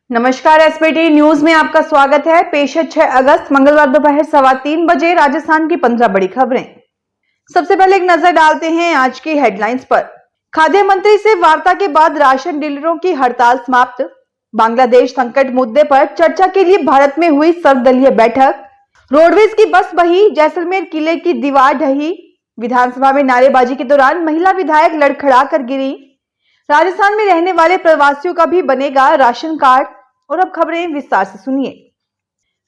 नमस्कार, SPT news में आपका स्वागत है। पेश है 6 अगस्त मंगलवार दोपहर 3:15 बजे राजस्थान की 15 बड़ी खबरें। सबसे पहले एक नजर डालते हैं आज की हेडलाइंस पर। खाद्य मंत्री से वार्ता के बाद राशन डीलरों की हड़ताल समाप्त। बांग्लादेश संकट मुद्दे पर चर्चा के लिए भारत में हुई सर्वदलीय बैठक। रोडवेज की बस बही, जैसलमेर किले की दीवार ढही। विधानसभा में नारेबाजी के दौरान महिला विधायक लड़खड़ा कर गिरी। राजस्थान में रहने वाले प्रवासियों का भी बनेगा राशन कार्ड। और अब खबरें विस्तार से सुनिए।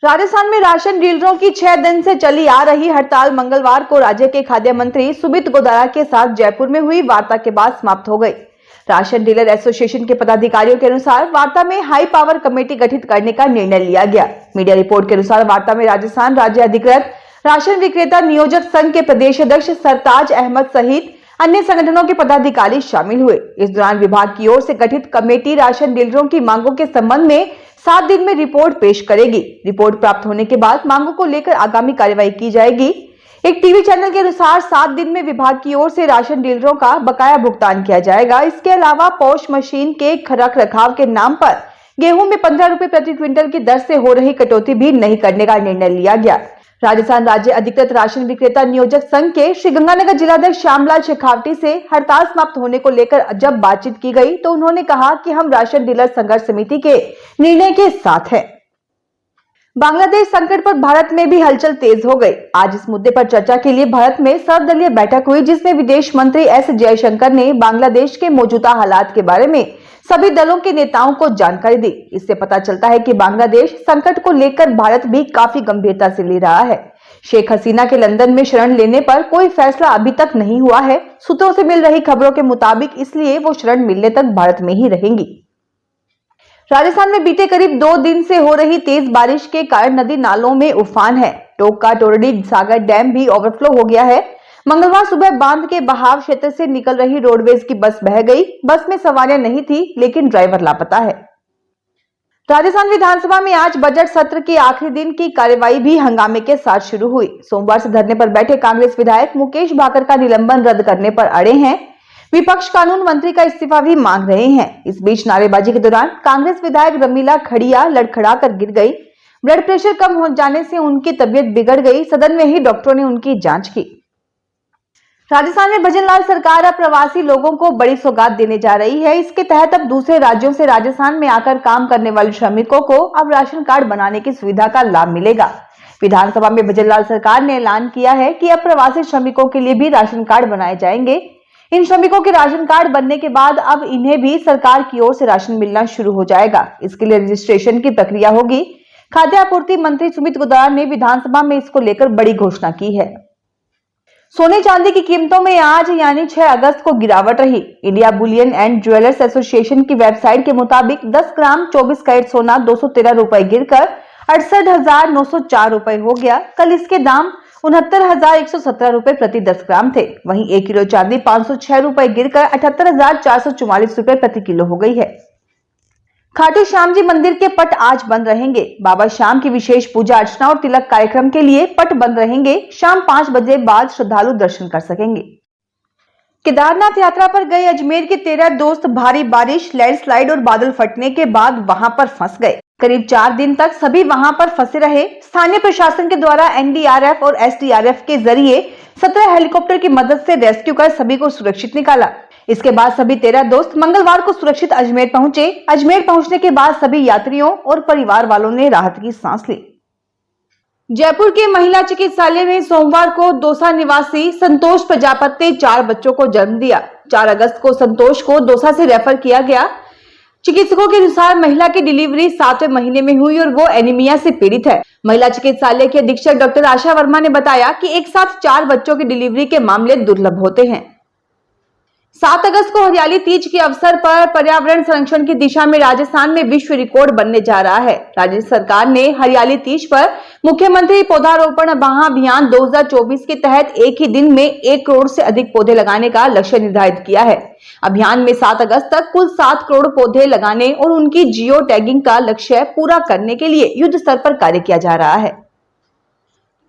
राजस्थान में राशन डीलरों की 6 दिन से चली आ रही हड़ताल मंगलवार को राज्य के खाद्य मंत्री सुमित गोदारा के साथ जयपुर में हुई वार्ता के बाद समाप्त हो गई। राशन डीलर एसोसिएशन के पदाधिकारियों के अनुसार वार्ता में हाई पावर कमेटी गठित करने का निर्णय लिया गया। मीडिया रिपोर्ट के अनुसार वार्ता में राजस्थान राज्य अधिकृत राशन विक्रेता नियोजक संघ के प्रदेश अध्यक्ष सरताज अहमद सहित अन्य संगठनों के पदाधिकारी शामिल हुए। इस दौरान विभाग की ओर से गठित कमेटी राशन डीलरों की मांगों के संबंध में 7 दिन में रिपोर्ट पेश करेगी। रिपोर्ट प्राप्त होने के बाद मांगों को लेकर आगामी कार्रवाई की जाएगी। एक टीवी चैनल के अनुसार 7 दिन में विभाग की ओर से राशन डीलरों का बकाया भुगतान किया जाएगा। इसके अलावा पॉश मशीन के रख रखाव के नाम पर गेहूं में 15 रुपए प्रति क्विंटल की दर से हो रही कटौती भी नहीं करने का निर्णय लिया गया। राजस्थान राज्य अधिकृत राशन विक्रेता नियोजक संघ के श्री गंगानगर जिलाध्यक्ष श्यामलाल शेखावटी से हड़ताल समाप्त होने को लेकर जब बातचीत की गई तो उन्होंने कहा कि हम राशन डीलर संघर्ष समिति के निर्णय के साथ हैं। बांग्लादेश संकट पर भारत में भी हलचल तेज हो गई। आज इस मुद्दे पर चर्चा के लिए भारत में सर्वदलीय बैठक हुई, जिसमें विदेश मंत्री एस जयशंकर ने बांग्लादेश के मौजूदा हालात के बारे में सभी दलों के नेताओं को जानकारी दी। इससे पता चलता है कि बांग्लादेश संकट को लेकर भारत भी काफी गंभीरता से ले रहा है। शेख हसीना के लंदन में शरण लेने पर कोई फैसला अभी तक नहीं हुआ है। सूत्रों से मिल रही खबरों के मुताबिक इसलिए वो शरण मिलने तक भारत में ही रहेंगी। राजस्थान में बीते करीब 2 दिन से हो रही तेज बारिश के कारण नदी नालों में उफान है। टोंक का टोरडी सागर डैम भी ओवरफ्लो हो गया है। मंगलवार सुबह बांध के बहाव क्षेत्र से निकल रही रोडवेज की बस बह गई। बस में सवारियां नहीं थी, लेकिन ड्राइवर लापता है। राजस्थान विधानसभा में आज बजट सत्र के आखिरी दिन की कार्यवाही भी हंगामे के साथ शुरू हुई। सोमवार से धरने पर बैठे कांग्रेस विधायक मुकेश भाकर का निलंबन रद्द करने पर अड़े हैं। विपक्ष कानून मंत्री का इस्तीफा भी मांग रहे हैं। इस बीच नारेबाजी के दौरान कांग्रेस विधायक रमीला खड़िया लड़खड़ा कर गिर गई। ब्लड प्रेशर कम हो जाने से उनकी तबीयत बिगड़ गई। सदन में ही डॉक्टरों ने उनकी जांच की। राजस्थान में भजनलाल सरकार अब प्रवासी लोगों को बड़ी सौगात देने जा रही है। इसके तहत अब दूसरे राज्यों से राजस्थान में आकर काम करने वाले श्रमिकों को अब राशन कार्ड बनाने की सुविधा का लाभ मिलेगा। विधानसभा में भजनलाल सरकार ने ऐलान किया है कि अब प्रवासी श्रमिकों के लिए भी राशन कार्ड बनाए जाएंगे। इन श्रमिकों के राशन कार्ड बनने के बाद अब इन्हें भी सरकार की ओर से राशन मिलना शुरू हो जाएगा। इसके लिए रजिस्ट्रेशन की प्रक्रिया होगी। खाद्य आपूर्ति मंत्री सुमित गोदारा ने विधानसभा में इसको लेकर बड़ी घोषणा की है। सोने चांदी की कीमतों में आज यानी 6 अगस्त को गिरावट रही। India Boolean and jewellers association की वेबसाइट के मुताबिक 10 ग्राम 24 कैरेट सोना 213 रुपए गिरकर 68,904 रुपए हो गया। कल इसके दाम 69,117 रुपए प्रति 10 ग्राम थे। वहीं 1 किलो चांदी 506 रुपए गिरकर 78,444 रुपए प्रति किलो हो गई है। खाटू श्याम जी मंदिर के पट आज बंद रहेंगे। बाबा श्याम की विशेष पूजा अर्चना और तिलक कार्यक्रम के लिए पट बंद रहेंगे। शाम 5 बजे बाद श्रद्धालु दर्शन कर सकेंगे। केदारनाथ यात्रा पर गए अजमेर के 13 दोस्त भारी बारिश, लैंडस्लाइड और बादल फटने के बाद वहां पर फंस गए। करीब 4 दिन तक सभी वहां पर फंसे रहे। स्थानीय प्रशासन के द्वारा एनडीआरएफ और एसडीआरएफ के जरिए 17 हेलीकॉप्टर की मदद से रेस्क्यू कर सभी को सुरक्षित निकाला। इसके बाद सभी 13 दोस्त मंगलवार को सुरक्षित अजमेर पहुंचे। अजमेर पहुंचने के बाद सभी यात्रियों और परिवार वालों ने राहत की सांस ली। जयपुर के महिला चिकित्सालय में सोमवार को दौसा निवासी संतोष प्रजापति 4 बच्चों को जन्म दिया। 4 अगस्त को संतोष को दौसा से रेफर किया गया। चिकित्सकों के अनुसार महिला की डिलीवरी 7वें महीने में हुई और वो एनीमिया से पीड़ित है। महिला चिकित्सालय की अधीक्षक डॉक्टर आशा वर्मा ने बताया कि एक साथ 4 बच्चों की डिलीवरी के मामले दुर्लभ होते हैं। 7 अगस्त को हरियाली तीज के अवसर पर पर्यावरण संरक्षण की दिशा में राजस्थान में विश्व रिकॉर्ड बनने जा रहा है। राज्य सरकार ने हरियाली तीज पर मुख्यमंत्री पौधारोपण महाअभियान 2024 के तहत एक ही दिन में 1 करोड़ से अधिक पौधे लगाने का लक्ष्य निर्धारित किया है। अभियान में 7 अगस्त तक कुल 7 करोड़ पौधे लगाने और उनकी जियो टैगिंग का लक्ष्य पूरा करने के लिए युद्ध स्तर पर कार्य किया जा रहा है।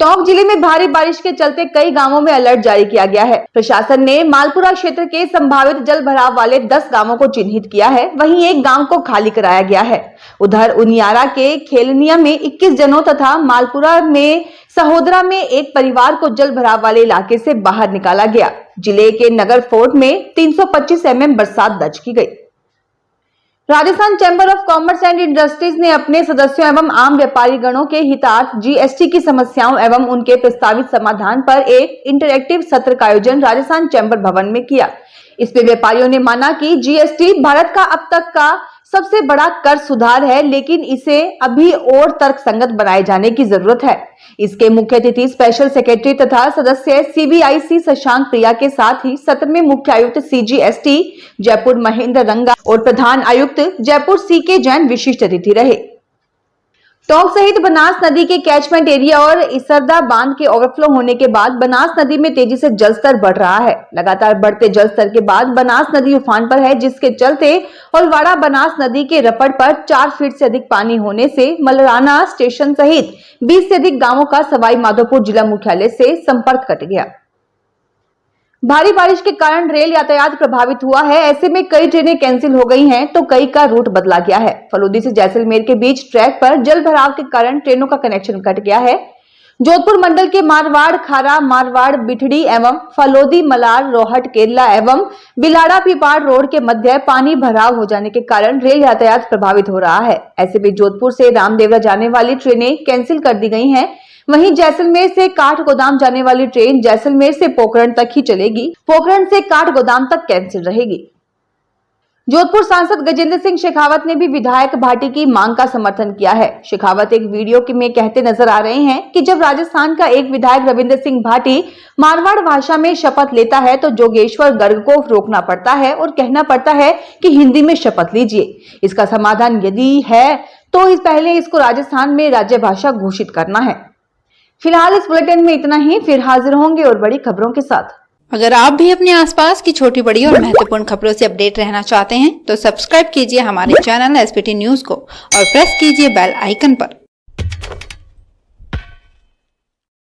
टोंक जिले में भारी बारिश के चलते कई गांवों में अलर्ट जारी किया गया है। प्रशासन ने मालपुरा क्षेत्र के संभावित जल भराव वाले 10 गांवों को चिन्हित किया है, वहीं एक गांव को खाली कराया गया है। उधर उनियारा के खेलनिया में 21 जनों तथा मालपुरा में सहोदरा में एक परिवार को जल भराव वाले इलाके से बाहर निकाला गया। जिले के नगर फोर्ट में 325 mm बरसात दर्ज की गई। Rajasthan chamber of commerce and industries ने अपने सदस्यों एवं आम व्यापारी गणों के हितार्थ जीएसटी की समस्याओं एवं उनके प्रस्तावित समाधान पर एक इंटरैक्टिव सत्र का आयोजन राजस्थान चैंबर भवन में किया। इसमें व्यापारियों ने माना कि जीएसटी भारत का अब तक का सबसे बड़ा कर सुधार है, लेकिन इसे अभी और तर्कसंगत बनाए जाने की जरूरत है। इसके मुख्य अतिथि स्पेशल सेक्रेटरी तथा सदस्य सीबीआईसी शशांक प्रिया के साथ ही सत्र में मुख्य आयुक्त सीजीएसटी जयपुर महेंद्र रंगा और प्रधान आयुक्त जयपुर सीके जैन विशिष्ट अतिथि रहे। टोंक सहित बनास नदी के कैचमेंट एरिया और इसरदा बांध के ओवरफ्लो होने के बाद बनास नदी में तेजी से जलस्तर बढ़ रहा है। लगातार बढ़ते जलस्तर के बाद बनास नदी उफान पर है, जिसके चलते ओलवाड़ा बनास नदी के रपड़ पर 4 फीट से अधिक पानी होने से मलराना स्टेशन सहित 20 से अधिक गांवों का सवाई माधोपुर जिला मुख्यालय से संपर्क कट गया। भारी बारिश के कारण रेल यातायात प्रभावित हुआ है। ऐसे में कई ट्रेनें कैंसिल हो गई हैं, तो कई का रूट बदला गया है। फलोदी से जैसलमेर के बीच ट्रैक पर जल भराव के कारण ट्रेनों का कनेक्शन कट गया है। जोधपुर मंडल के मारवाड़ खारा, मारवाड़ बिठड़ी एवं फलोदी मलार रोहट केरला एवं बिलाड़ा पिपाड़ रोड के मध्य पानी भराव हो जाने के कारण रेल यातायात प्रभावित हो रहा है। ऐसे में जोधपुर से रामदेवरा जाने वाली ट्रेनें कैंसिल कर दी गई हैं। वहीं जैसलमेर से काठ गोदाम जाने वाली ट्रेन जैसलमेर से पोखरण तक ही चलेगी। पोखरण से काठ गोदाम तक कैंसिल रहेगी। जोधपुर सांसद गजेंद्र सिंह शेखावत ने भी विधायक भाटी की मांग का समर्थन किया है। शेखावत एक वीडियो में कहते नजर आ रहे हैं कि जब राजस्थान का एक विधायक रविंद्र सिंह भाटी मारवाड़ भाषा में शपथ लेता है तो जोगेश्वर गर्ग को रोकना पड़ता है और कहना पड़ता है कि हिंदी में शपथ लीजिए। इसका समाधान यदि है तो पहले इसको राजस्थान में राज्य भाषा घोषित करना है। फिलहाल इस बुलेटिन में इतना ही, फिर हाजिर होंगे और बड़ी खबरों के साथ। अगर आप भी अपने आसपास की छोटी बड़ी और महत्वपूर्ण खबरों से अपडेट रहना चाहते हैं तो सब्सक्राइब कीजिए हमारे चैनल एसपीटी न्यूज को और प्रेस कीजिए बेल आइकन पर।